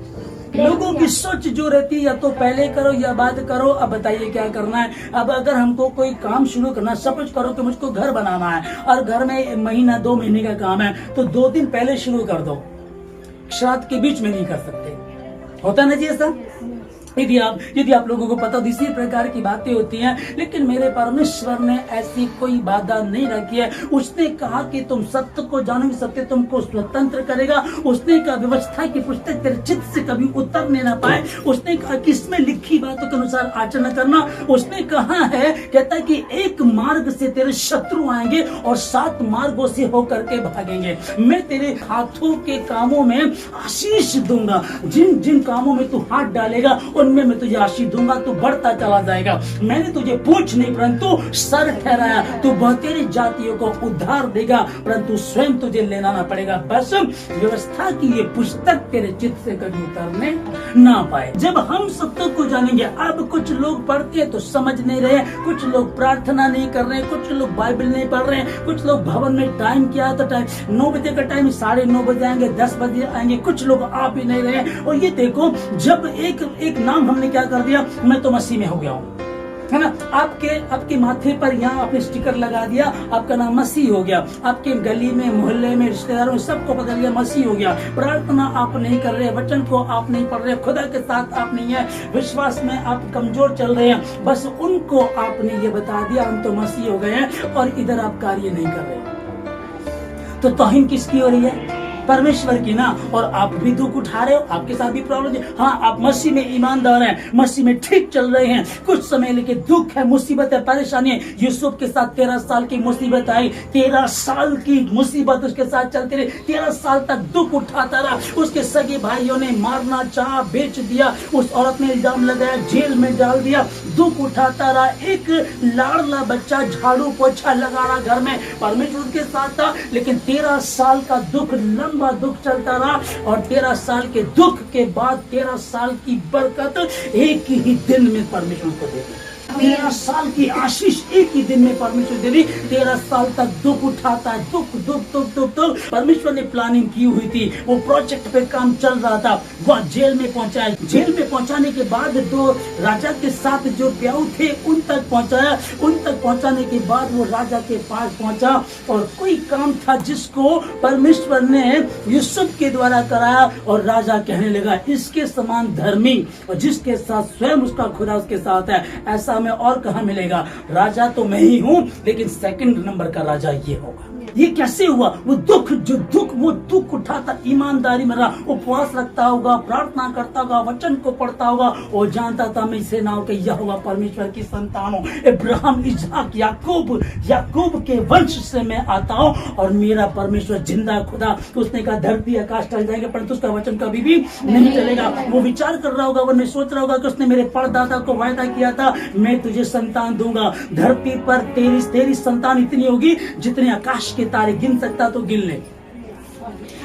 [SPEAKER 1] लोगों की सोच जो रहती है, या तो पहले करो या बाद करो। अब बताइए क्या करना है? अब अगर हमको कोई काम शुरू करना, सपोज करो कि मुझको घर बनाना है और घर में महीना 2 महीने का काम है, तो 2 दिन पहले शुरू कर दो, श्राद्ध के बीच में नहीं कर सकते। होता ना जी ऐसा? यदि आप लोगों को पता हो, इसी प्रकार की बातें होती हैं। लेकिन मेरे परमेश्वर ने ऐसी कोई बाधा नहीं रखी है। उसने कहा कि तुम सत्य को जानोगे, सत्य तुमको स्वतंत्र करेगा। उसने कहा व्यवस्था की पुस्तक तेरे चित्त से कभी उतरने ना पाए। उसने कहा कि इसमें लिखी बातों के अनुसार आचरण करना। उसने कहा है, कहता है कि एक मार्ग से तेरे शत्रु आएंगे और 7 मार्गों से होकर के भागेंगे। मैं तेरे हाथों के कामों में आशीष दूंगा। जिन जिन कामों में तू हाथ डालेगा उन जीवन में मैं तुझे आशीष दूंगा, तू बढ़ता चला जाएगा। मैंने तुझे पूंछ नहीं परंतु सर ठहराया। तू बहुतेरी जातियों को उद्धार देगा, परंतु स्वयं तुझे लेना ना पड़ेगा। बस व्यवस्था की ये पुस्तक तेरे चित्त से कभी उतरने ना पाए। जब हम सत्य को जानेंगे, अब कुछ लोग पढ़ते हैं तो समझ नहीं रहे, कुछ लोग प्रार्थना नहीं कर रहे हैं, कुछ लोग बाइबल नहीं पढ़ रहे हैं, कुछ लोग भवन में टाइम क्या था, टाइम 9 बजे का टाइम 9:30 बजे आएंगे, 10 बजे आएंगे, कुछ लोग आ भी नहीं रहे। और ये देखो, जब एक नाम हमने क्या कर दिया, मैं तो मसीह में हो गया हूँ, है ना। आपके माथे पर यहाँ आपने स्टिकर लगा दिया, आपका नाम मसीह हो गया। आपके गली में, मोहल्ले में, रिश्तेदारों में सबको पता लिया मसीह हो गया। प्रार्थना आप नहीं कर रहे, वचन को आप नहीं पढ़ रहे, खुदा के साथ आप नहीं है, विश्वास में आप कमजोर चल रहे हैं। बस उनको आपने ये बता दिया हम तो मसीह हो गए हैं, और इधर आप कार्य नहीं कर रहे। तो तौहीन किसकी हो रही है? परमेश्वर की ना। और आप भी दुख उठा रहे हो, आपके साथ भी प्रॉब्लम है। हाँ, आप मसीह में ईमानदार हैं, मसीह में ठीक चल रहे हैं, कुछ समय लेके दुख है, मुसीबत है, परेशानी है। यूसुफ के साथ 13 साल की मुसीबत आई, 13 साल की मुसीबत उसके साथ चलती रही, 13 साल तक दुख उठाता रहा। उसके सगे भाइयों ने मारना चाहा, बेच दिया, उस औरत ने इल्जाम लगाया, जेल में डाल दिया, दुख उठाता रहा। एक लाडला बच्चा झाड़ू पोछा लगा रहा घर में, परमेश्वर के साथ था, लेकिन 13 साल का दुख, लंबा दुख चलता रहा। और 13 साल के दुख के बाद 13 साल की बरकत एक ही दिन में परमेश्वर को दे दी। 13 साल की आशीष एक ही दिन में परमेश्वर दे दी। 13 साल तक दुख उठाता है, दुख दुख दुख दुख दुख। परमेश्वर ने प्लानिंग की हुई थी, वो प्रोजेक्ट पे काम चल रहा था। वह जेल में पहुंचाया, जेल में पहुंचाने के बाद 2 राजा के साथ जो ब्याह थे उन तक पहुंचाया। उन तक पहुंचाने के बाद वो राजा के पास पहुंचा, और कोई काम था जिसको परमेश्वर ने यूसुफ के द्वारा कराया। और राजा कहने लगा, इसके समान धर्मी और जिसके साथ स्वयं उसका खुदा उसके साथ है, ऐसा हमें और कहां मिलेगा। राजा तो मैं ही हूं, लेकिन सेकंड नंबर का राजा ये होगा। ये कैसे हुआ? वो दुख उठाता, ईमानदारी में रहा, उपवास रखता होगा, प्रार्थना करता होगा, वचन को पढ़ता होगा, और जानता था मैं सेनाओं के यहोवा परमेश्वर की संतान हूँ, इब्राहिम, इसहाक, याकूब के वंश से मैं आता हूँ, और मेरा परमेश्वर जिंदा खुदा। उसने कहा धरती आकाश टल जाएंगे, परंतु उसका वचन कभी भी नहीं चलेगा। वो विचार कर रहा होगा, वो नहीं सोच रहा होगा कि उसने मेरे परदादा को वायदा किया था, मैं तुझे संतान दूंगा, धरती पर तेरी संतान इतनी होगी जितने आकाश के तारे गिन सकता तो गिन ले,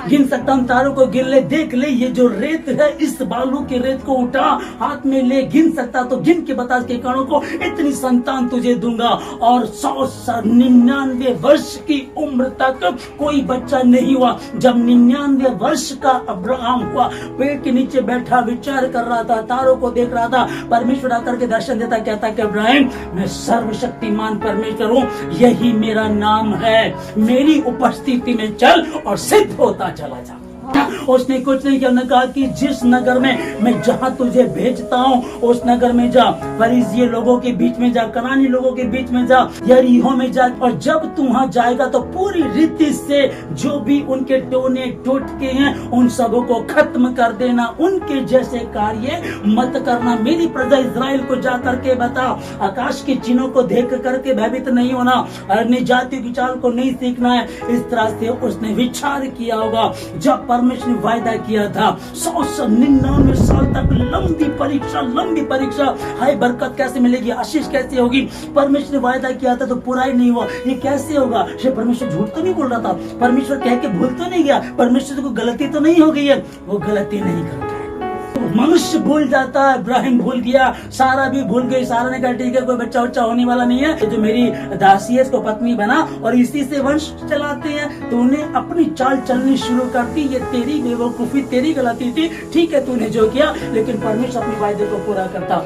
[SPEAKER 1] गिन सकता हूं तारों को, गिन ले, देख ले ये जो रेत है, इस बालू के रेत को उठा, हाथ में ले, गिन सकता तो गिन के बता के कानों को, इतनी संतान तुझे दूंगा। और 199 वर्ष की उम्र तक कोई बच्चा नहीं हुआ। जब 99 वर्ष का अब्राहम हुआ, पेड़ के नीचे बैठा विचार कर रहा था, तारों को देख रहा था, परमेश्वर आकर के दर्शन देता, कहता कि अब्राहम, मैं सर्वशक्तिमान परमेश्वर हूँ, यही मेरा नाम है, मेरी उपस्थिति में चल और सिद्ध होता चला जा। उसने कुछ नहीं किया, उन्होंने कहा कि जिस नगर में मैं जहाँ तुझे भेजता हूँ उस नगर में जा, फरीसी लोगों के बीच में जा, कनानी लोगों के बीच में जा, यरीहो में जा, और जब तू वहाँ जाएगा तो पूरी रीति से जो भी उनके टोने टोटके हैं उन सबों को खत्म कर देना, उनके जैसे कार्य मत करना। मेरी प्रजा इस्राएल को जा करके बता, आकाश के चिन्हों को देख करके भयभीत नहीं होना, अन्य जाति की चाल को नहीं सीखना है। इस तरह से उसने विचार किया होगा। जब परमेश्वर ने वायदा किया था 199 साल तक लंबी परीक्षा, हाय बरकत कैसे मिलेगी, आशीष कैसे होगी, परमेश्वर ने वायदा किया था तो पूरा ही नहीं हुआ, ये कैसे होगा? परमेश्वर झूठ तो नहीं बोल रहा था, परमेश्वर कह के भूल तो नहीं गया, परमेश्वर को गलती तो नहीं हो गई है, वो गलती नहीं करता। मनुष्य भूल जाता है, इब्राहिम भूल गया, सारा भी भूल गई। सारा ने कहा ठीक है, कोई बच्चा उच्चा होने वाला नहीं है, जो मेरी दासी है इसको पत्नी बना और इसी से वंश चलाते हैं। तूने अपनी चाल चलनी शुरू कर दी, ये तेरी बेवकूफी, तेरी गलती थी, ठीक है तूने जो किया, लेकिन परमेश्वर अपने वायदे को पूरा करता।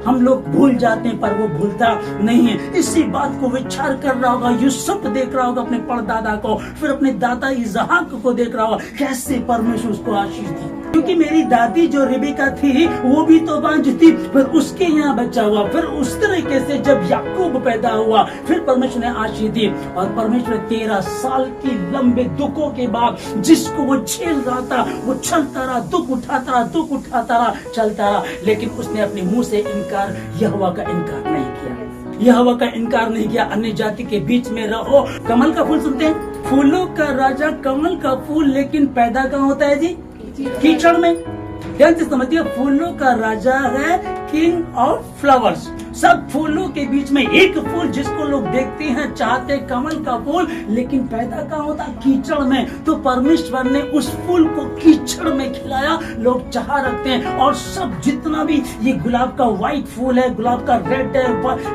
[SPEAKER 1] हम लोग भूल जाते हैं पर वो भूलता नहीं है। इसी बात को विचार कर रहा होगा, यूसुफ देख रहा होगा अपने परदादा को, फिर अपने दादा इसहाक को देख रहा होगा, कैसे परमेश्वर उसको आशीष दी, क्योंकि मेरी दादी जो रिबेका थी वो भी तो बांझ थी, फिर उसके यहाँ बच्चा हुआ, फिर उस तरीके से जब याकूब पैदा हुआ फिर परमेश्वर ने आशीष दी। और परमेश्वर 13 साल की लंबे दुखों के बाद जिसको वो झेल रहा था, वो चलता रहा, दुख उठाता रहा, चलता रहा, लेकिन उसने अपने मुंह से इनकार, यहोवा का इनकार नहीं किया, यहोवा का इनकार नहीं किया। अन्य जाति के बीच में रहो। कमल का फूल सुनते हैं, फूलों का राजा कमल का फूल, लेकिन पैदा कहाँ होता है जी? कीचड़ में। ध्यान से समझिए, फूलों का राजा है, किंग ऑफ फ्लावर्स। सब फूलों के बीच में एक फूल जिसको लोग देखते हैं, चाहते कमल का फूल, लेकिन पैदा कहाँ होता? कीचड़ में। तो परमेश्वर ने उस फूल को कीचड़ में खिलाया, लोग चाह रखते हैं। और सब जितना भी ये गुलाब का व्हाइट फूल है, गुलाब का रेड है,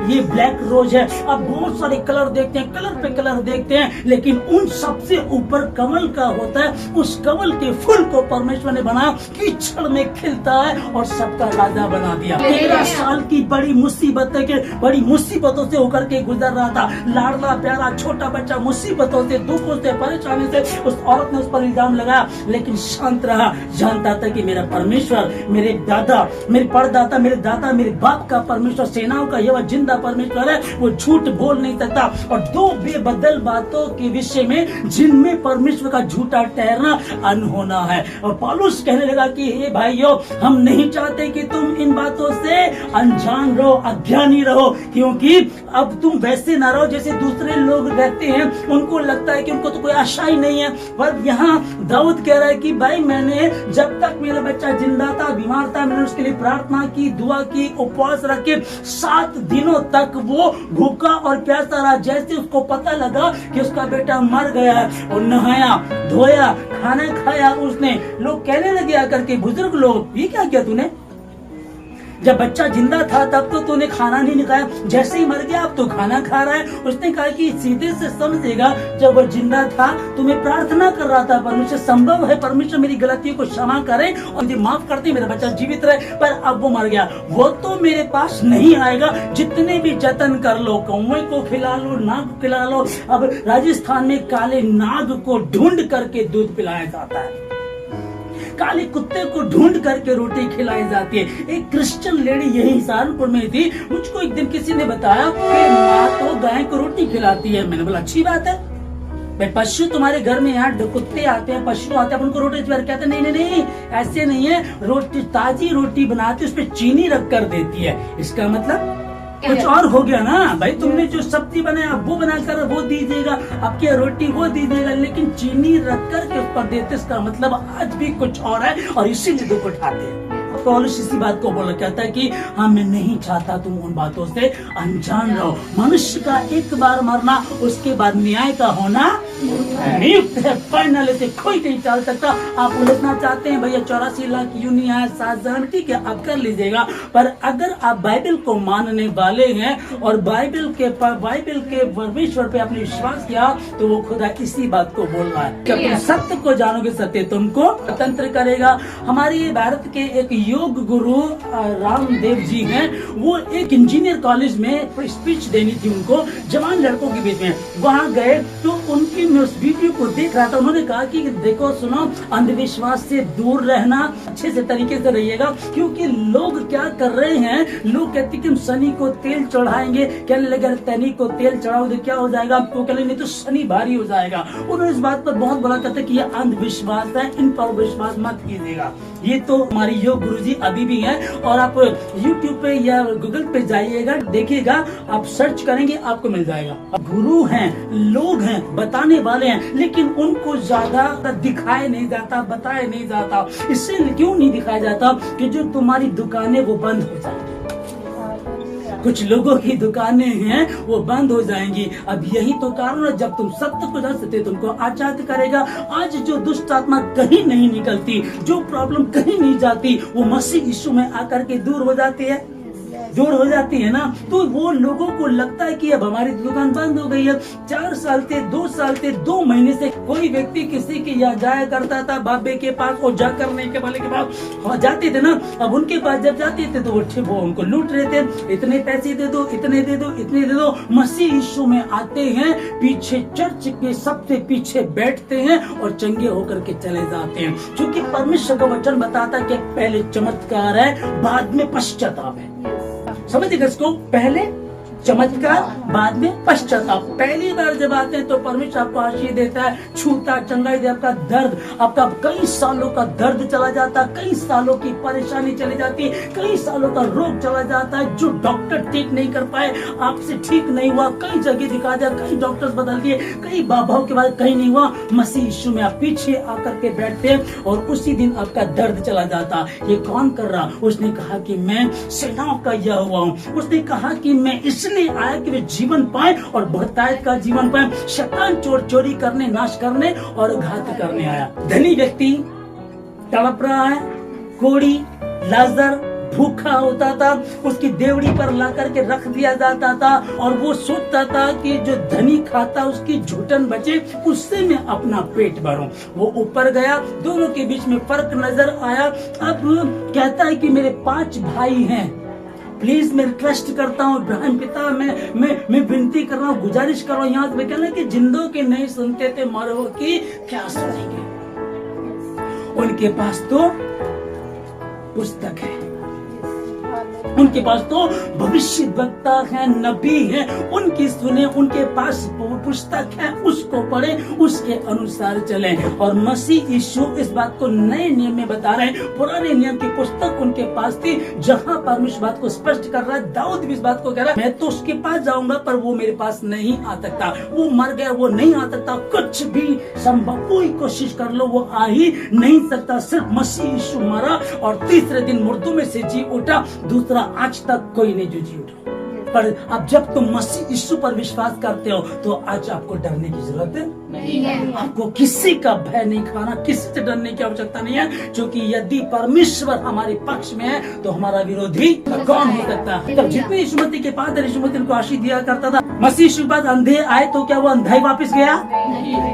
[SPEAKER 1] ये ब्लैक रोज है, अब बहुत सारे कलर देखते हैं, कलर पे कलर देखते हैं, लेकिन उन सबसे ऊपर कमल का होता है। उस कमल के फूल को परमेश्वर ने बनाया, कीचड़ में खिलता है और सबका राजा बना दिया। 13 साल की बड़ी मुसीबत है कि बड़ी मुसीबतों से होकर के गुजर रहा था, लाडला प्यारा छोटा बच्चा, मुसीबतों से, दुखों से, परेशानी से उस औरत ने उस पर इल्जाम लगाया, लेकिन शांत रहा। जानता था कि मेरा परमेश्वर, मेरे दादा, मेरे परदाता, मेरे दादा, मेरे बाप का परमेश्वर, सेनाओं का यहोवा जिंदा परमेश्वर है, वो झूठ बोल नहीं सकता। और दो बेबदल बातों के विषय में जिनमें परमेश्वर का झूठा ठहरना अनहोना है। और पौलुस कहने लगा कि हे भाइयों, हम नहीं चाहते कि तुम इन बातों से अनजान रहो, अज्ञानी रहो, क्योंकि अब तुम वैसे ना रहो जैसे दूसरे लोग रहते हैं, उनको लगता है कि उनको तो कोई आशा ही नहीं है। पर यहाँ दाऊद कह रहा है कि भाई, मैंने जब तक मेरा बच्चा जिंदा था, बीमार था, मैंने उसके लिए प्रार्थना की, दुआ की, उपवास रखे, 7 दिनों तक वो भूखा और प्यासा रहा। जैसे उसको पता लगा कि उसका बेटा मर गया है, और नहाया, धोया, खाना खाया उसने। लोग कहने लगे आकर के, बुजुर्ग लोग, ये क्या किया तूने? जब बच्चा जिंदा था तब तो तूने खाना नहीं खाया, जैसे ही मर गया अब तो खाना खा रहा है। उसने कहा कि सीधे से समझेगा, जब वो जिंदा था तो मैं प्रार्थना कर रहा था, परमेश्वर संभव है परमेश्वर मेरी गलतियों को क्षमा करे और मुझे माफ कर दे, मेरा बच्चा जीवित रहे। पर अब वो मर गया, वो तो मेरे पास नहीं आएगा, जितने भी जतन कर लो, कौवे को खिला लो, नाग को खिला लो। अब राजस्थान में काले नाग को ढूंढ करके दूध पिलाया जाता है, काले कुत्ते को ढूंढ करके रोटी खिलाई जाती है। एक क्रिश्चियन लेडी यही सहारनपुर में थी, मुझको एक दिन किसी ने बताया कि माँ तो गाय को रोटी खिलाती है। मैंने बोला अच्छी बात है, भाई पशु तुम्हारे घर में, यहाँ कुत्ते आते हैं, पशु आते हैं, उनको रोटी कहते नहीं नहीं नहीं, ऐसे नहीं है, रोटी ताजी रोटी बनाती, उस पर चीनी रख कर देती है। इसका मतलब कुछ और हो गया ना भाई, तुमने जो सब्जी बनाया वो बनाकर वो दीजिएगा, आपकी रोटी वो दीजिएगा, लेकिन चीनी रख कर के उस पर देते, इसका मतलब आज भी कुछ और है, और इसीलिए दुख उठाते हैं। पौलुस इसी बात को बोला, कहता है कि हाँ, मैं नहीं चाहता तुम उन बातों से अनजान रहो। मनुष्य का एक बार मरना, उसके बाद न्याय का होना नियुक्त है, फाइनल से कोई नहीं टाल सकता। आप उलझना चाहते हैं भैया, 84 लाख यूनी है, 7 जन्म, ठीक है, आप कर लीजिएगा। पर अगर आप बाइबल को मानने वाले हैं और बाइबल के परमेश्वर पे आपने विश्वास किया, तो वो खुदा इसी बात को बोल रहा है कि तुम सत्य को जानोगे, सत्य तुमको स्वतंत्र करेगा। हमारे भारत के एक योग गुरु रामदेव जी हैं, वो एक इंजीनियर कॉलेज में स्पीच देनी थी उनको, जवान लड़कों के बीच में। वहाँ गए तो उनकी मैं उस वीडियो को देख रहा था, उन्होंने कहा कि देखो सुनो, अंधविश्वास से दूर रहना, अच्छे से तरीके से रहिएगा, क्योंकि लोग क्या कर रहे हैं, लोग कहते कि हम शनि को तेल चढ़ाएंगे, कहने लगे शनि को तेल चढ़ाओगे तो क्या हो जाएगा, आपको कहने नहीं तो शनि भारी हो जाएगा। उन्होंने इस बात पर बहुत बोला, कहते कि ये अंधविश्वास है, इन पर विश्वास मत कीजिएगा। ये तो हमारी योग गुरुजी अभी भी हैं, और आप YouTube पे या गूगल पे जाइएगा, देखिएगा, आप सर्च करेंगे आपको मिल जाएगा। गुरु हैं, लोग हैं, बताने वाले हैं, लेकिन उनको ज्यादा दिखाया नहीं जाता, बताया नहीं जाता। इससे क्यों नहीं दिखाया जाता कि जो तुम्हारी दुकानें वो बंद हो जाएंगी, कुछ लोगों की दुकानें हैं वो बंद हो जाएंगी। अब यही तो कारण है, जब तुम सत्य को जान सकते तुमको आचार्य करेगा। आज जो दुष्ट आत्मा कहीं नहीं निकलती, जो प्रॉब्लम कहीं नहीं जाती, वो मसीह यीशु में आकर के दूर हो जाती है, दूर हो जाती है ना। तो वो लोगों को लगता है कि अब हमारी दुकान बंद हो गई है। 4 साल से, 2 साल से, 2 महीने से कोई व्यक्ति किसी के यहाँ जाया करता था, बाबे के पास, और जा करने के वाले के पास जाते थे ना। अब उनके पास जब जाते थे तो वो उनको लूट रहे थे, इतने पैसे दे दो, इतने दे दो, इतने दे दो। मसीह यीशु में आते हैं, पीछे चर्च के सबसे पीछे बैठते हैं और चंगे होकर के चले जाते हैं, क्योंकि परमेश्वर का वचन बताता है कि पहले चमत्कार है, बाद में पश्चाताप है। समझिएगा इसको, पहले चमत्कार, बाद में पश्चाताप। पहली बार जब आते हैं तो परमेश्वर आपको आशीष देता है, छूता, चंगाई दे, आपका दर्द, आपका कई सालों का दर्द चला जाता है, कई सालों की परेशानी चली जाती है, कई सालों का रोग चला जाता है, जो डॉक्टर ठीक नहीं कर पाए, आपसे ठीक नहीं हुआ, कई जगह दिखा दिया, कई डॉक्टर्स बदल दिए, कई बाबाओं के बाद कहीं नहीं हुआ, मसीह यीशु में आप पीछे आकर के बैठते हैं और उसी दिन आपका दर्द चला जाता। ये कौन कर रहा? उसने कहा कि मैं सेनाओं का यहोवा हूँ। उसने कहा कि मैं इसलिए आया कि वे जीवन पाए और बहुतायत का जीवन पाए। शैतान चोर चोरी करने, नाश करने और घात करने आया। धनी व्यक्ति तड़प रहा है, कोढ़ी लाजर भूखा होता था, उसकी देवड़ी पर ला करके रख दिया जाता था और वो सोचता था कि जो धनी खाता उसकी झूठन बचे, उससे मैं अपना पेट भरूं। वो ऊपर गया, दोनों के बीच में फर्क नजर आया। अब कहता है कि मेरे 5 भाई हैं, प्लीज मैं रिक्वेस्ट करता हूँ इब्राहिम पिता, मैं विनती कर रहा हूँ, गुजारिश कर रहा हूँ। यहाँ पे कहना कि जिंदों के नहीं सुनते थे, मरो की क्या सुनेंगे। उनके पास तो पुस्तक है, उनके पास तो भविष्य वक्ता है, नबी है, उनकी सुने, उनके पास पुस्तक है, उसको पढ़े, उसके अनुसार चले। और मसीह यीशु इस बात को नए नियम में बता रहे हैं। पुराने नियम की पुस्तक उनके पास थी, जहां परमेश्वर बात को स्पष्ट कर रहा है। दाऊद भी इस बात को कह रहा है, मैं तो उसके पास जाऊंगा पर वो मेरे पास नहीं आ सकता, वो मर गया, वो नहीं आ सकता, कुछ भी संभव, कोई कोशिश कर लो वो आ ही नहीं सकता। सिर्फ मसीह यीशु मरा और तीसरे दिन मुर्दों में से जी उठा, दूसरा आज तक कोई नहीं जो जी उठा। पर अब जब तुम मसीह यीशु पर विश्वास करते हो तो आज आपको डरने की जरूरत नहीं है। आपको किसी का भय नहीं खाना, किसी से डरने की आवश्यकता नहीं है, क्योंकि यदि परमेश्वर हमारे पक्ष में है तो हमारा विरोधी कौन हो सकता है। तब जितने यीशु मसीह के पास यीशु मसीह उनको आशीष दिया करता था। मसीह यीशु के पास अंधे आए तो क्या वो अंधा ही वापस गया?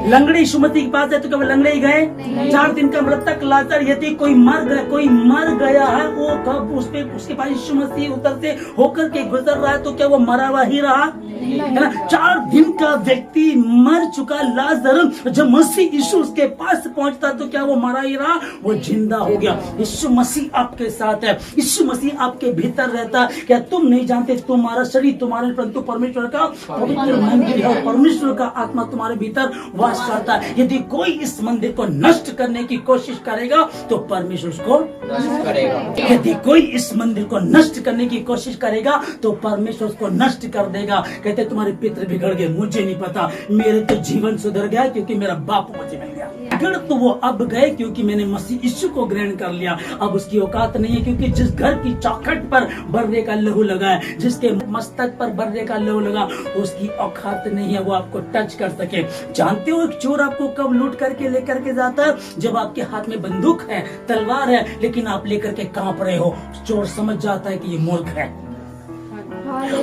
[SPEAKER 1] लंगड़े यीशु मसीह के पास है तो क्या वो लंगड़े ही गए? 4 दिन का मृतक लाजर, यदि कोई मर गया है, वो कब उसके पास यीशु मसीह उतर से होकर के गुजर रहा है तो क्या वो मरा हुआ ही रहा? है ना? 4 दिन का व्यक्ति मर चुका लाजर, जब मसीह यीशु उसके पास पहुंचता तो क्या वो मरा ही रहा? वो जिंदा हो गया। यीशु मसीह आपके साथ है, यीशु मसीह आपके भीतर रहता है। क्या तुम नहीं जानते तुम्हारा शरीर तुम्हारे, परंतु परमेश्वर का पवित्र मंदिर है, परमेश्वर का आत्मा तुम्हारे भीतर वास करता है। यदि कोई इस मंदिर को नष्ट करने की कोशिश करेगा तो परमेश्वर उसको नष्ट करेगा। यदि कोई इस मंदिर को नष्ट करने की कोशिश करेगा तो परमेश्वर उसको नष्ट कर देगा। कहते तुम्हारे पितर बिगड़ गए, मुझे नहीं पता, मेरे तो जीवन सुधर गया क्योंकि मेरा बाप मुझे मिल गया। बिगड़ तो वो अब गए क्योंकि मैंने मसीह यीशु को ग्रहण कर लिया। अब उसकी औकात नहीं है, क्योंकि जिस घर की चौखट पर बर्रे का लहू लगा है, जिसके मस्तक पर बर्रे का लहू लगा, उसकी औकात नहीं है वो आपको टच कर सके। जानते हो एक चोर आपको कब लूट करके लेकर के जाता है? जब आपके हाथ में बंदूक है, तलवार है, लेकिन आप लेकर के कांप रहे हो। चोर समझ जाता है कि ये मूर्ख है।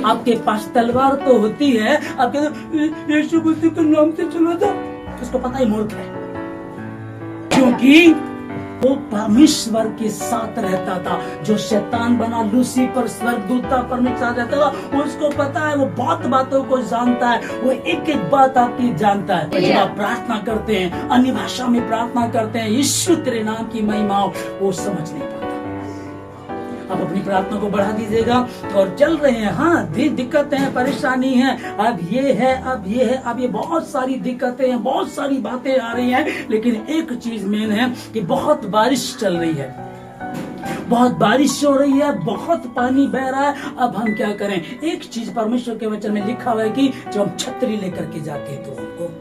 [SPEAKER 1] आपके पास तलवार तो होती है, आप कहते यीशु मसीह के नाम से चलो तो उसको पता ही मूर्ख है, क्योंकि वो परमेश्वर के साथ रहता था। जो शैतान बना, लूसीफर स्वर्गदूत था, परमेश्वर रहता था, उसको पता है, वो बहुत बातों को जानता है, वो एक एक बात आपकी जानता है। जब आप प्रार्थना करते हैं, अन्य भाषा में प्रार्थना करते हैं, यीशु तेरे नाम की महिमा हो, वो समझ नहीं पाता। आप अपनी प्रार्थना को बढ़ा दीजिएगा और चल रहे हैं। हाँ, दिक्कतें हैं, परेशानी है, अब ये है, अब ये है, अब ये बहुत सारी दिक्कतें हैं, बहुत सारी बातें आ रही हैं, लेकिन एक चीज मेन है कि बहुत बारिश चल रही है, बहुत बारिश हो रही है, बहुत पानी बह रहा है। अब हम क्या करें? एक चीज परमेश्वर के वचन में लिखा हुआ है कि जब हम छतरी लेकर के जाते हैं तो उनको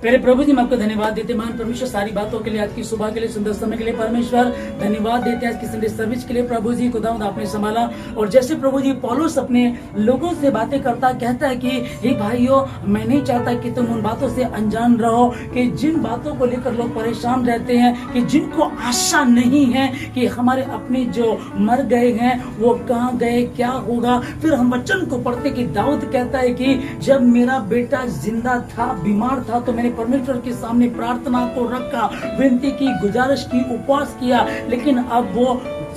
[SPEAKER 1] पहले प्रभु जी, मैं आपको धन्यवाद देते मान परमेश्वर सारी बातों के लिए, आज की सुबह के लिए, सुंदर समय के लिए परमेश्वर धन्यवाद देते हैं। आज की संडे सर्विस के लिए प्रभु जी, खुदावंद आपने संभाला। और जैसे प्रभु जी पौलुस अपने लोगों से बातें करता, कहता है कि हे भाइयों, मैं नहीं चाहता कि तुम उन बातों से अनजान रहो कि जिन बातों को लेकर लोग परेशान रहते हैं, कि जिनको आशा नहीं है कि हमारे अपने जो मर गए हैं वो कहाँ गए, क्या होगा। फिर हम वचन को पढ़ते कि दाऊद कहता है कि जब मेरा बेटा जिंदा था, बीमार था, तो मैंने परमेश्वर के सामने प्रार्थना को रखा, विनती की, गुजारिश की, उपवास किया, लेकिन अब वो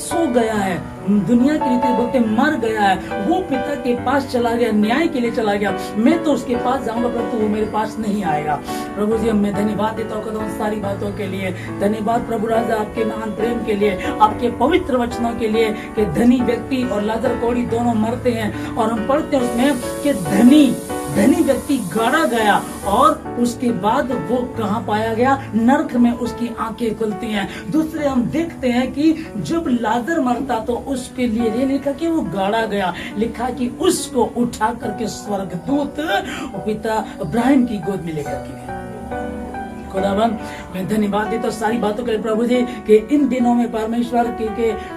[SPEAKER 1] सो गया है। दुनिया की रीति बोलते मर गया है, वो पिता के पास चला गया, न्याय के लिए चला गया। मैं तो उसके पास जाऊंगा परंतु वो मेरे पास नहीं आएगा। प्रभु जी मैं धन्यवाद देता हूँ उन सारी बातों के लिए। धन्यवाद प्रभु राजा आपके महान प्रेम के लिए, आपके पवित्र वचनों के लिए कि धनी व्यक्ति और लाजर कौड़ी दोनों मरते हैं। और हम पढ़ते हैं उसमें कि धनी व्यक्ति गाड़ा गया और उसके बाद वो कहाँ पाया गया? नरक में उसकी आंखें खुलती हैं। दूसरे हम देखते हैं कि जब लाजर मरता तो उसके लिए नहीं लिखा कि वो गाड़ा गया, लिखा कि उसको उठा करके स्वर्गदूत पिता इब्राहिम की गोद में लेकर के गए। खुदावन मैं धन्यवाद देता हूँ सारी बातों के लिए प्रभु जी कि इन दिनों में परमेश्वर के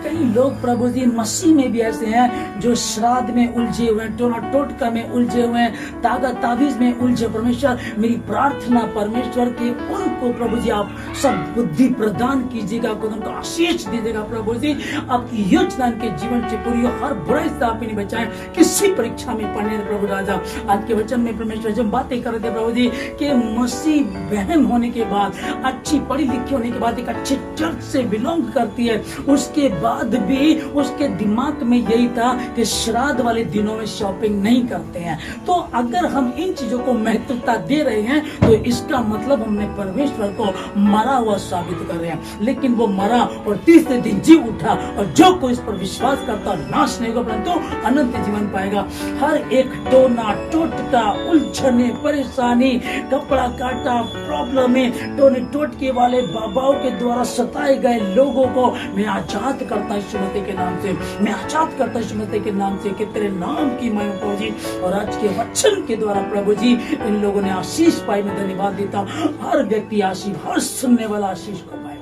[SPEAKER 1] कई लोग प्रभु जी मसीह में भी ऐसे हैं जो श्राद्ध में उलझे हुए हैं, टोना टोटका में उलझे हुए हैं, ताकत ताबीज में उलझे। परमेश्वर मेरी प्रार्थना परमेश्वर के उनको प्रभु जी आप सब बुद्धि प्रदान कीजिएगा, उनको आशीष दीजिएगा प्रभु जी। आपकी योजना इनके जीवन से पूरी हो, हर बुराई से आप इन्हें बचाएं, किसी परीक्षा में पढ़ने प्रभु राजा। आज के वचन में परमेश्वर जब बातें कर रहे थे प्रभु जी कि मसीह बहन होने के बाद, अच्छी पढ़ी लिखी होने के बाद, एक अच्छे चर्च से बिलोंग करती है, उसके बाद भी उसके दिमाग में यही था कि श्राद्ध वाले दिनों में शॉपिंग नहीं करते हैं। तो अगर हम इन चीजों को महत्वता दे रहे हैं तो इसका मतलब हमने परमेश्वर को मरा हुआ साबित कर रहे हैं। लेकिन वो मरा और तीसरे दिन जी उठा, और जो कोई इस पर विश्वास करता नाश नहीं होगा परंतु अनंत जीवन पाएगा। हर एक टोना टोटका, उलझने, परेशानी, कपड़ा काटा, प्रॉब्लम टोने टोटके वाले बाबाओं के द्वारा सताए गए लोगों को मैं आजाद करता यीशु मसीह के नाम से, मैं आजाद करता यीशु मसीह के नाम से कि तेरे नाम की महिमा प्रभु जी। और आज के वचन के द्वारा प्रभु जी इन लोगों ने आशीष पाई। मैं धन्यवाद देता हूँ। हर व्यक्ति आशीष, हर सुनने वाला आशीष को पाए,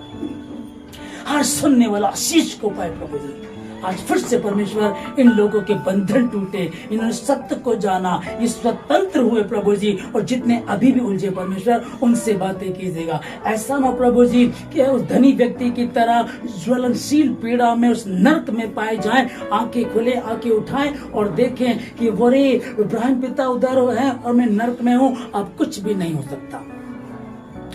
[SPEAKER 1] हर सुनने वाला आशीष को पाए प्रभु जी। आज फिर से परमेश्वर इन लोगों के बंधन टूटे, इन्होंने सत्य को जाना, ये स्वतंत्र हुए प्रभु जी। और जितने अभी भी उलझे परमेश्वर उनसे बातें कीजिएगा। ऐसा ना प्रभु जी कि उस धनी व्यक्ति की तरह ज्वलनशील पीड़ा में, उस नरक में पाए जाएं। आंखें खुले, आंखें उठाएं और देखें कि बोरे इब्राहिम पिता उधर है और मैं नरक में हूँ। अब कुछ भी नहीं हो सकता,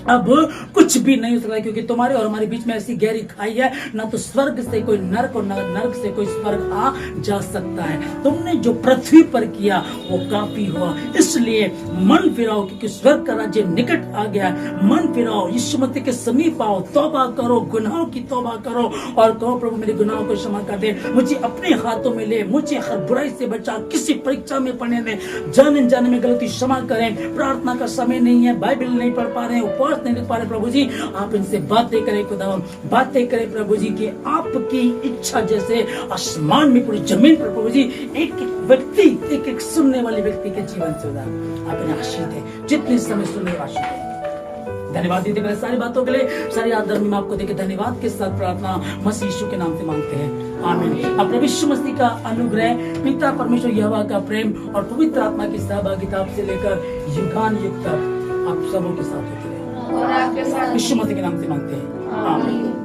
[SPEAKER 1] अब कुछ भी नहीं हो सकता, क्योंकि तुम्हारे और हमारे बीच में ऐसी गहरी खाई है, ना तो स्वर्ग से कोई नरक और नरक से कोई स्वर्ग आ जा सकता है। तुमने जो पृथ्वी पर किया वो काफी हुआ, इसलिए मन फिराओ क्योंकि स्वर्ग का राज्य निकट आ गया है। मन फिराओ, यीशु मसीह के समीप आओ, तौबा करो, गुनाहों की तौबा करो और कहो प्रभु मेरे गुनाहों को क्षमा कर दे, मुझे अपने हाथों में ले, मुझे हर बुराई से बचा, किसी परीक्षा में पढ़ने में, जाने जाने में गलती क्षमा करें। प्रार्थना का समय नहीं है, बाइबल नहीं पढ़ पा रहे हैं, उपवास नहीं लिख पा रहे प्रभु जी, आप इनसे बातें करें खुदा, बातें करें प्रभु जी कि आपकी इच्छा जैसे आसमान में पूरी जमीन पर प्रभु जी एक व्यक्ति, एक सुनने वाले व्यक्ति के जीवन से आप इन्हें आशीष दें, जितने समय सुनने आशीष दें। धन्यवाद दीदी मेरे सारी बातों के लिए, सारी आदर में आपको देके धन्यवाद के साथ प्रार्थना मसीह यीशु के नाम से मांगते हैं, आमीन। अब प्रभु यीशु मसीह का अनुग्रह, पिता परमेश्वर यहोवा का प्रेम और पवित्र आत्मा की सहभागिता से लेकर युगान युग तक आप सबों के साथ होती है। यीशु मसीह के नाम से मांगते हैं, आमीन।